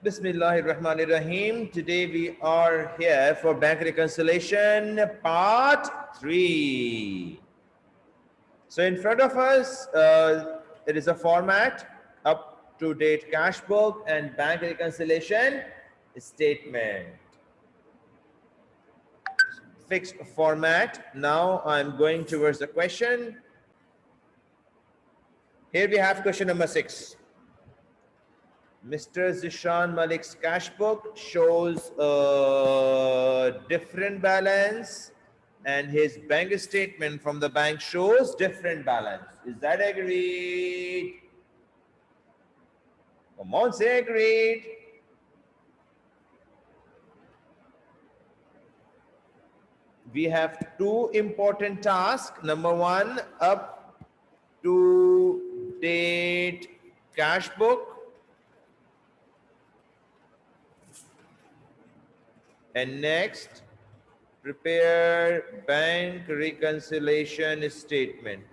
Bismillahirrahmanirrahim. Today we are here for bank reconciliation part 3. So in front of us, there is a format, up to date cash book and bank reconciliation statement. Fixed format. Now I'm going towards the question. Here we have question number 6. Mr. Zishan Malik's cash book shows a different balance and his bank statement from the bank shows different balance. Is that agreed? Come on, say agreed. We have two important tasks. Number 1, up to date cash book. And next, prepare bank reconciliation statement.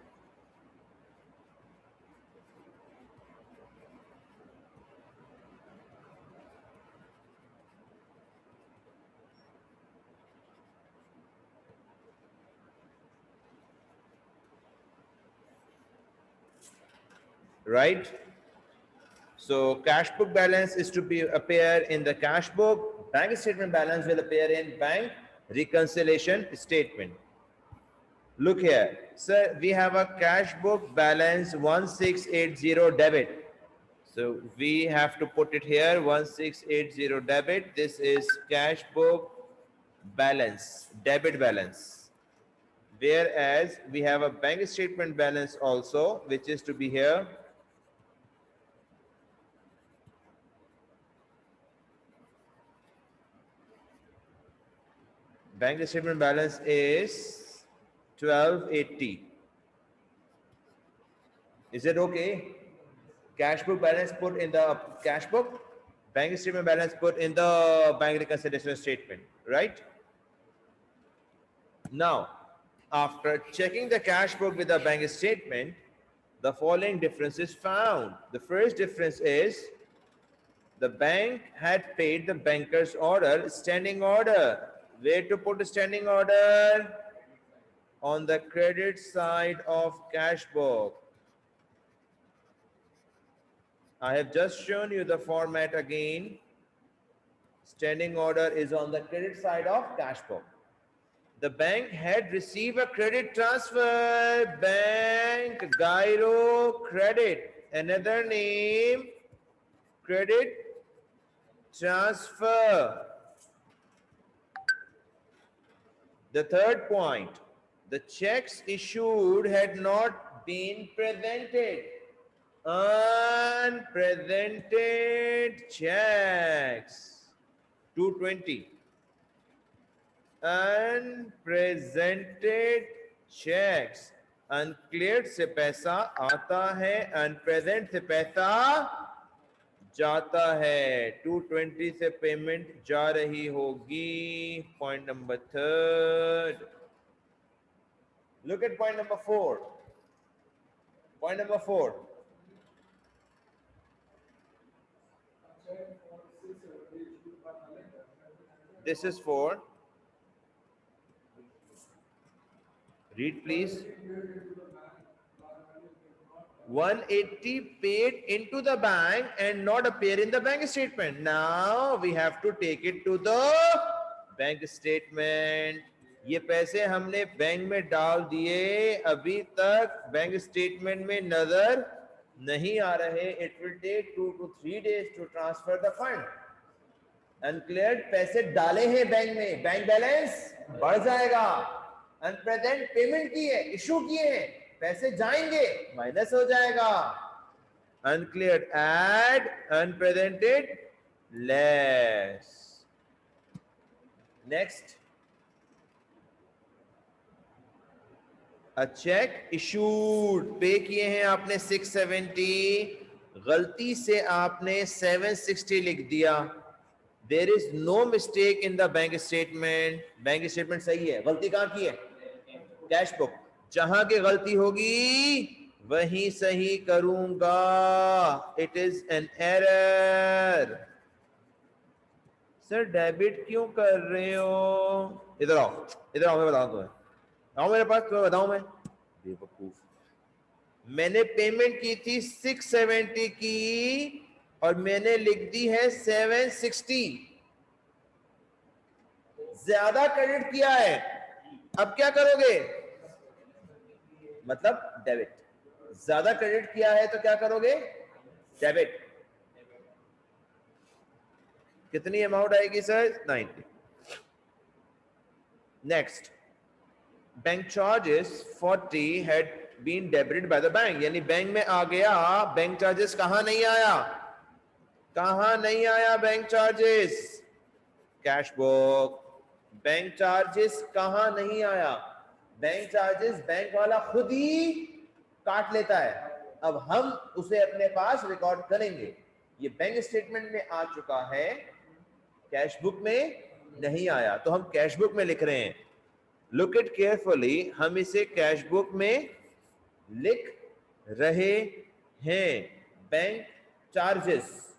Right? So cash book balance is to be appear in the cash book. Bank statement balance will appear in bank reconciliation statement. Look here, sir, we have a cash book balance 1680 debit. So we have to put it here 1680 debit. This is cash book balance, debit balance. Whereas we have a bank statement balance also, which is to be here. Bank statement balance is 1280. Is it okay? Cash book balance put in the cash book, bank statement balance put in the bank reconciliation statement, right? Now, after checking the cash book with the bank statement, the following difference is found. The first difference is the bank had paid the banker's order, standing order. Where to put a standing order? On the credit side of cash book. I have just shown you the format again. Standing order is on the credit side of cash book. The bank had received a credit transfer, bank Gyro credit, another name, credit transfer. The third point, the checks issued had not been presented. Unpresented checks, 220. Unpresented checks, uncleared से पैसा आता है, unpresent से पैसा जाता है. 220 से payment जा रही होगी. Point number 3. Look at point number 4. Point number 4. This is 4. Read please. 180 paid into the bank and not appear in the bank statement. Now we have to take it to the bank statement. ये पैसे हमने bank में डाल दिए, अभी तक bank statement में नजर नहीं आ रहे. It will take 2 to 3 days to transfer the fund. Uncleared पैसे डाले हैं बैंक में, बैंक बैलेंस बढ़ जाएगा. अनप्रेजेंट पेमेंट की है, इशू किए हैं, पैसे जाएंगे, माइनस हो जाएगा. Uncleared add, unpresented less. Next, a check issued, पे किए हैं आपने 670, गलती से आपने 760 लिख दिया. There is no mistake in the bank statement. Bank statement सही है, गलती कहाँ की है? Cash book. जहां की गलती होगी वहीं सही करूंगा. It is an error. Sir debit क्यों कर रहे हो? इधर आओ, इधर आओ, मैं बताऊं तुम्हें। आओ मेरे पास, तुम्हें बताऊं मैं। बेवकूफ। मैंने पेमेंट की थी 670 की और मैंने लिख दी है 760। ज्यादा क्रेडिट किया है। अब क्या करोगे? मतलब डेबिट। ज्यादा क्रेडिट किया है तो क्या करोगे? डेबिट। कितनी अमाउंट आएगी sir? 90। Next, bank charges 40 had been debited by the bank, यानी बैंक में आ गया। बैंक चार्जेस कहां नहीं आया? कहां नहीं आया bank charges? Cash book. Bank charges कहां नहीं आया? बैंक चार्जेस बैंक वाला खुद ही काट लेता है। अब हम उसे अपने पास रिकॉर्ड करेंगे। ये बैंक स्टेटमेंट में आ चुका है, कैश बुक में नहीं आया, तो हम कैश बुक में लिख रहे हैं। लुक इट केयरफुली, हम इसे कैश बुक में लिख रहे हैं। Bank charges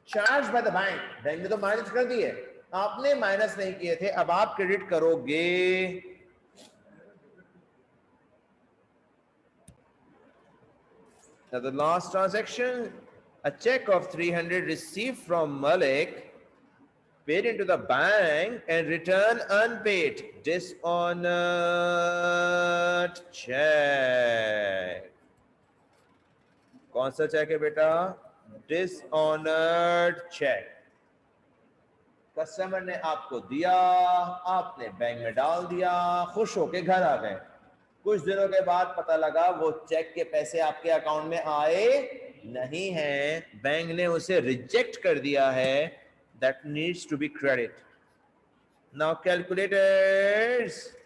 charge by the bank, bank ने तो माइनस कर दिए, आपने माइनस नहीं किए थे, अब आप क्रेडिट करोगे। Now the last transaction, a check of 300 received from Malik, paid into the bank and return unpaid. Dishonored check. कौन सा चेक है बेटा? Dishonoured check. कस्टमर ने आपको दिया, आपने बैंक में डाल दिया, खुश होके घर आ गए। कुछ दिनों के बाद पता लगा वो चेक के पैसे आपके अकाउंट में आए नहीं हैं, बैंक ने उसे रिजेक्ट कर दिया है। That needs to be credit. Now calculators,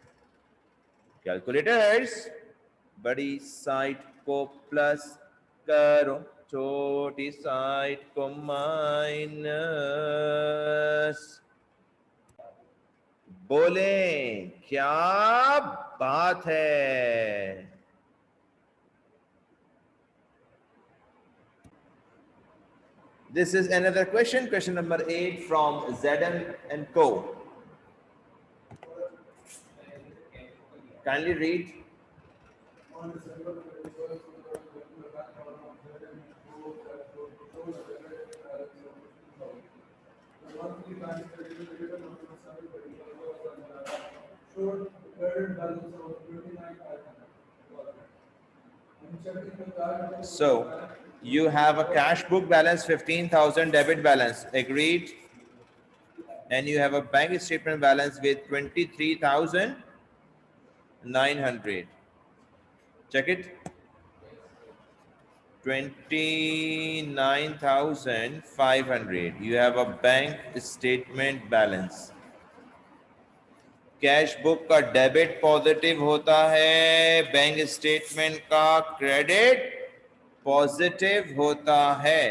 calculators, बड़ी साइड को प्लस करो, छोटी साइड को माइनस। बोले क्या बात है? This is another question, question number 8 from ZM and Co. Kindly read. So you have a cash book balance 15,000, debit balance, agreed, and you have a bank statement balance with 23,900. Check it. 29,500. You have a bank statement balance. Cash book का debit positive होता है, bank statement का credit positive होता है।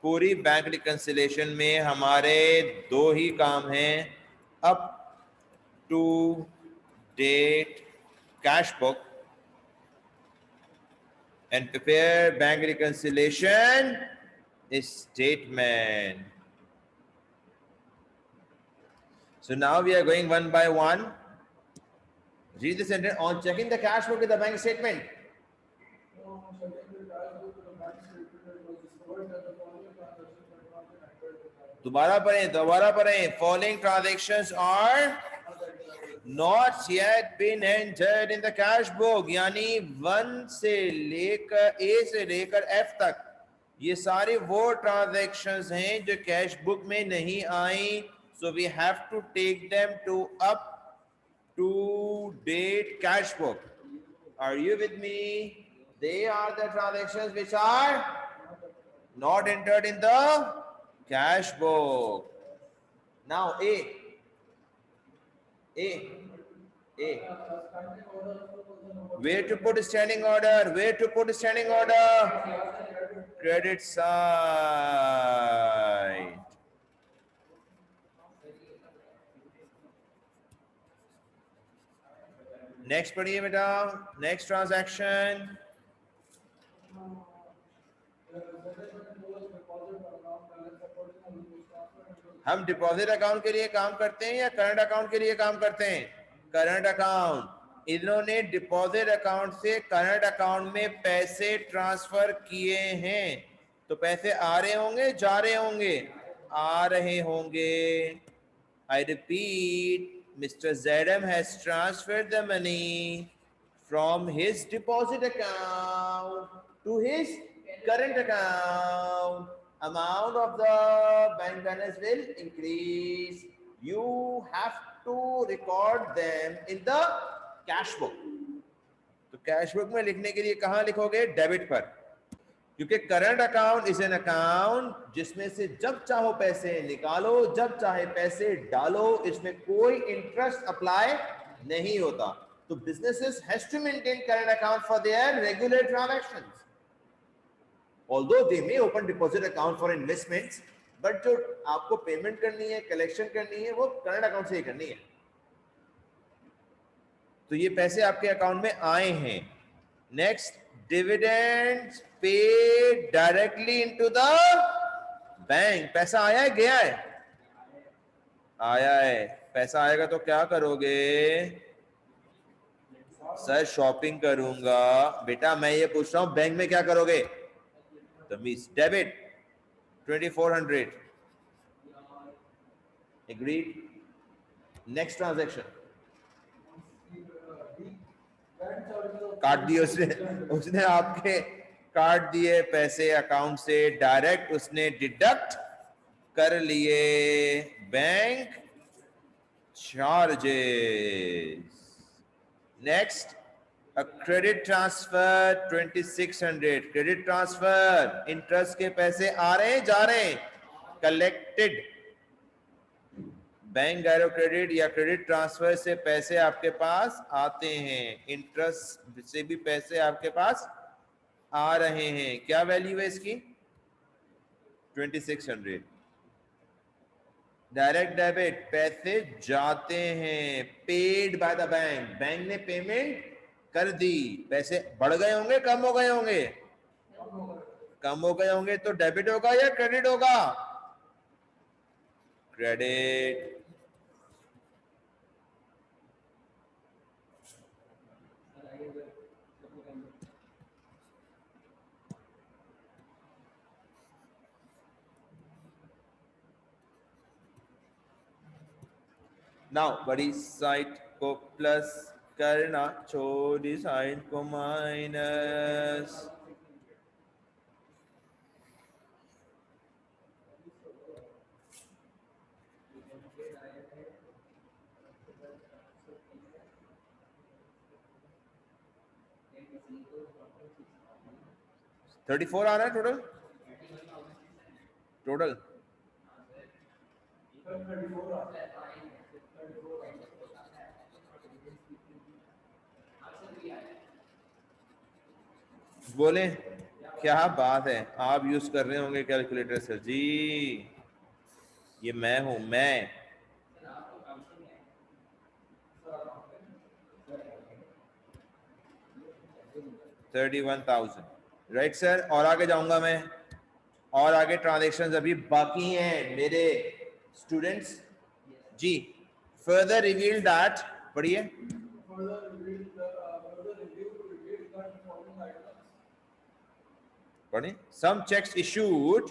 पूरी bank reconciliation में हमारे दो ही काम हैं, up to date cash book and prepare bank reconciliation statement. So now we are going one by one. Read the sentence. On checking the cash book with the bank statement. दोबारा पढ़ें. Following transactions are not yet been entered in the cash book. यानी 1 से लेकर A से लेकर F तक ये सारे वो ट्रांजैक्शंस हैं जो कैश बुक में नहीं आई. So we have to take them to up to date cash book. Are you with me? They are the transactions which are not entered in the cash book. Now A. Where to put standing order? Where to put standing order? Credit side. Next पढ़िए बेटा. Next transaction. हम deposit account के लिए काम करते हैं या current account के लिए काम करते हैं? Current account. इन्होंने डिपॉजिट अकाउंट से करंट अकाउंट में पैसे ट्रांसफर किए हैं, तो पैसे आ रहे होंगे, जा रहे होंगे? आ रहे होंगे। I repeat, Mr. Zedam has transferred the money from his deposit account to his current account. Amount of the bank balance will increase. You have to record them in the cash book. तो cash book में लिखने के लिए कहां लिखोगे? Debit पर, क्योंकि current account is an account जिसमें से जब चाहो पैसे निकालो, जब चाहे पैसे डालो, इसमें कोई इंटरेस्ट अप्लाई नहीं होता। तो businesses has to maintain current account for their regular transactions, although they may open deposit account for investments, but जो आपको पेमेंट करनी है, कलेक्शन करनी है, वो करंट अकाउंट से ही करनी है। तो ये पैसे आपके अकाउंट में आए हैं। Next, dividends paid directly into the bank. पैसा आया है, गया है? आया है। पैसा आएगा तो क्या करोगे? सर शॉपिंग करूंगा। बेटा मैं ये पूछ रहा हूं बैंक में क्या करोगे? तमीज। Debit 2400, agreed. नेक्स्ट ट्रांजैक्शन, काट दिए उसने आपके काट दिए पैसे अकाउंट से, डायरेक्ट उसने डिडक्ट कर लिए bank charges. Next, a credit transfer 2600, credit transfer, interest के पैसे आ रहे हैं, जा रहे हैं? कलेक्टेड। बैंक गैरो क्रेडिट या क्रेडिट ट्रांसफर से पैसे आपके पास आते हैं, इंटरेस्ट से भी पैसे आपके पास आ रहे हैं। क्या वैल्यू है इसकी? 2600। डायरेक्ट डेबिट, पैसे जाते हैं, paid by the bank, bank ने पेमेंट कर दी। पैसे बढ़ गए होंगे, कम हो गए होंगे? कम हो गए होंगे, तो डेबिट होगा या क्रेडिट होगा? क्रेडिट। नाउ बड़ी साइड को प्लस करना, छोटी साइड को माइनस। $34 आ रहा है टोटल? टोटल बोले क्या बात है, आप यूज कर रहे होंगे कैलकुलेटर सर जी। ये मैं हूं, मैं। $31,000, राइट सर। और आगे जाऊंगा मैं, और आगे ट्रांजैक्शंस अभी बाकी हैं मेरे स्टूडेंट्स जी। फर्दर रिवील दैट, पढ़िए। पढ़िए। Some checks issued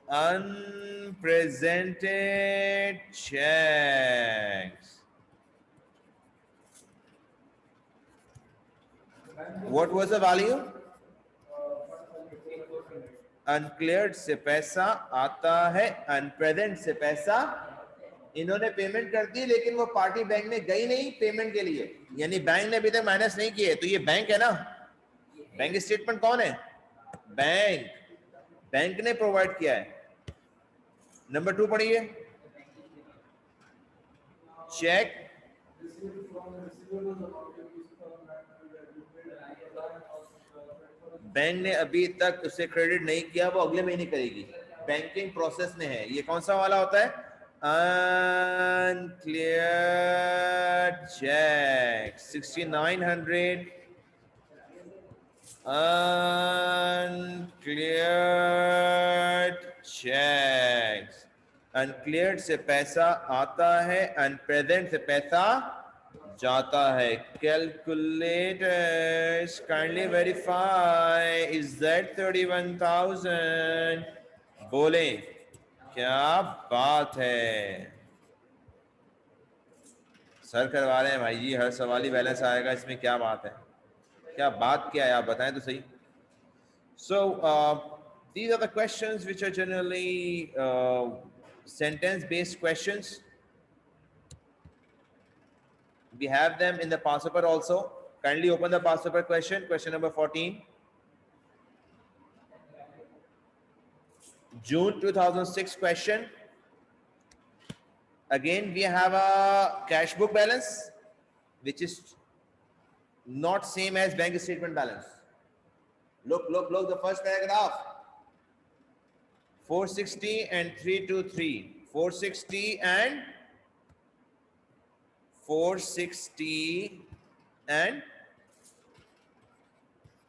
unpresented checks. What was the value? Uncleared से पैसा आता है, unpresent से पैसा इन्होंने पेमेंट कर दी, लेकिन वो पार्टी बैंक में गई नहीं पेमेंट के लिए, यानी बैंक ने अभी तक माइनस नहीं किए। तो ये बैंक है ना, बैंक स्टेटमेंट कौन है? बैंक, बैंक ने प्रोवाइड किया है। नंबर 2 पढ़िए। चेक बैंक ने अभी तक उसे क्रेडिट नहीं किया, वो अगले महीने करेगी, बैंकिंग प्रोसेस में है। ये कौन सा वाला होता है? uncleared check 6900, uncleared checks. uncleared से पैसा आता है, unpresent से पैसा जाता है. Calculators, kindly verify, is that 31,000? बोले क्या बात है. सर करवा रहे हैं भाई जी, हर सवाल ही बैलेंस आएगा, इसमें क्या बात है, क्या बात क्या है, आप बताएं तो सही. So these are the questions which are generally sentence based questions. We have them in the past paper also. Kindly open the past paper question, question number 14. June 2006 question. Again, we have a cash book balance, which is not same as bank statement balance. Look, the first paragraph. 460 and 323. 460 and 460 and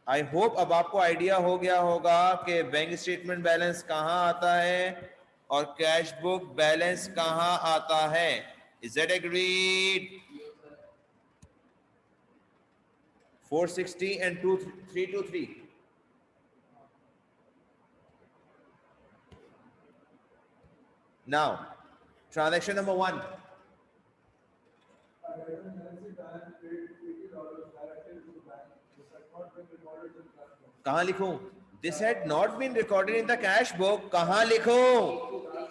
I hope अब आपको idea हो गया होगा कि bank statement balance कहां आता है और कैश बुक बैलेंस कहां आता है. Is that agreed? 460 and 323. Now, transaction number 1. कहां लिखूं? This had not been recorded in the cash book. कहां लिखूं?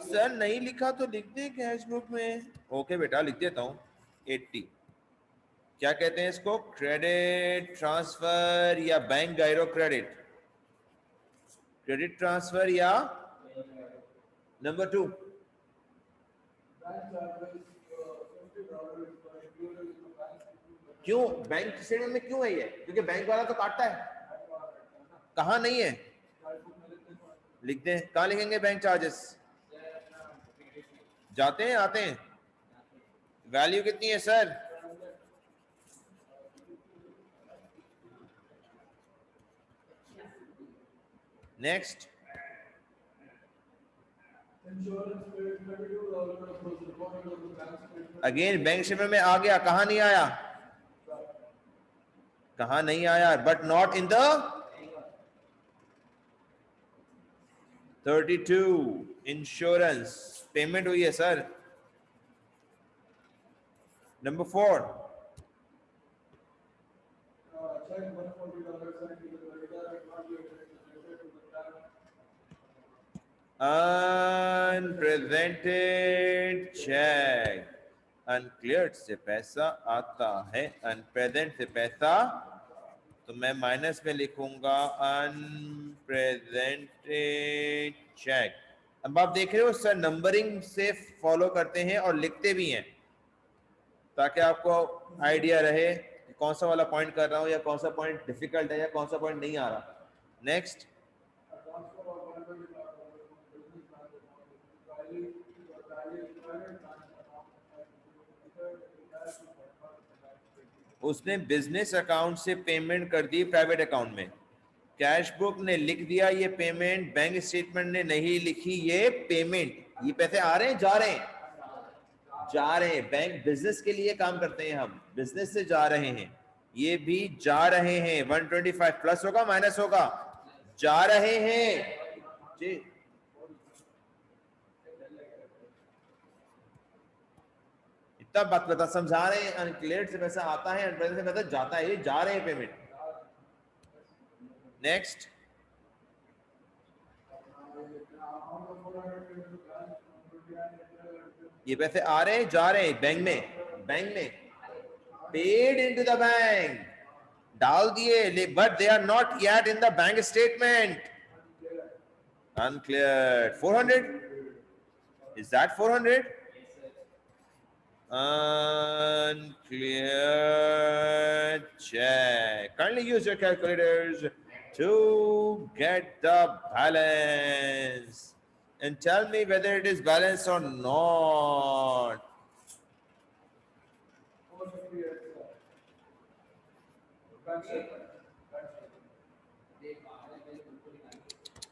सर नहीं लिखा तो लिख दे कैश बुक में. ओके बेटा लिख देता हूं. 80. क्या कहते हैं इसको? क्रेडिट ट्रांसफर या bank gyro credit? Credit transfer या नंबर 2? क्यों बैंक स्टेटमेंट में क्यों है ये? क्योंकि बैंक वाला तो काटता है. कहां नहीं है? लिख दें. कहां लिखेंगे बैंक चार्जेस? जाते हैं आते हैं. वैल्यू कितनी है sir? Next. Again bank statement में आ गया. कहां नहीं आया? कहां नहीं आया? But not in the 32. Insurance payment हुई है sir. Number 4. Unpresented check. Uncleared से पैसा आता है, अनप्रेजेंट से पैसा, तो मैं माइनस में लिखूंगा अनप्रेजेंटेड चेक. अब आप देख रहे हो सर नंबरिंग से फॉलो करते हैं और लिखते भी हैं ताकि आपको आइडिया रहे कौन सा वाला पॉइंट कर रहा हूं या कौन सा पॉइंट डिफिकल्ट है या कौन सा पॉइंट नहीं आ रहा. नेक्स्ट. उसने बिजनेस अकाउंट से पेमेंट कर दी प्राइवेट अकाउंट में. कैश बुक ने लिख दिया ये पेमेंट, बैंक स्टेटमेंट ने नहीं लिखी ये पेमेंट. ये पैसे आ रहे हैं जा रहे हैं? जा रहे हैं. बैंक बिजनेस के लिए काम करते हैं हम, बिजनेस से जा रहे हैं. ये भी जा रहे हैं. 125 प्लस होगा माइनस होगा? जा रहे हैं जी. इतना बात बता समझा रहे हैं. अनक्लियर्ड से पैसा आता है, अनप्रेजेंट से पैसा जाता है. ये जा रहे हैं पेमेंट. नेक्स्ट. ये पैसे आ रहे हैं जा रहे हैं बैंक में. बैंक में पेड इनटू द बैंक डाल दिए, but they are not yet in the bank statement. Uncleared. 400. Is that 400? Uncleared check. Kindly use your calculators to get the balance. and tell me whether it is balanced or not.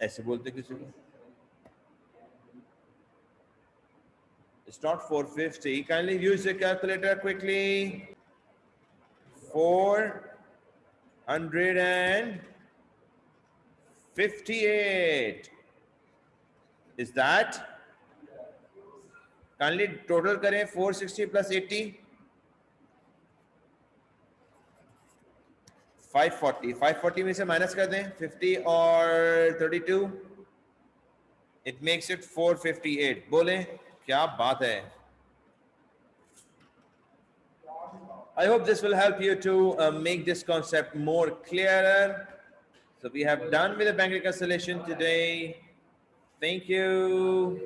ऐसे बोलते किसी को. It's not 450. Kindly use your calculator quickly. 458. Is that? Kindly total करें 460 plus 80. 540. 540 में से minus कर दें 50 और 32. It makes it 458. बोलें क्या बात है. I hope this will help you to make this concept more clearer. So we have done with the bank reconciliation today. Thank you.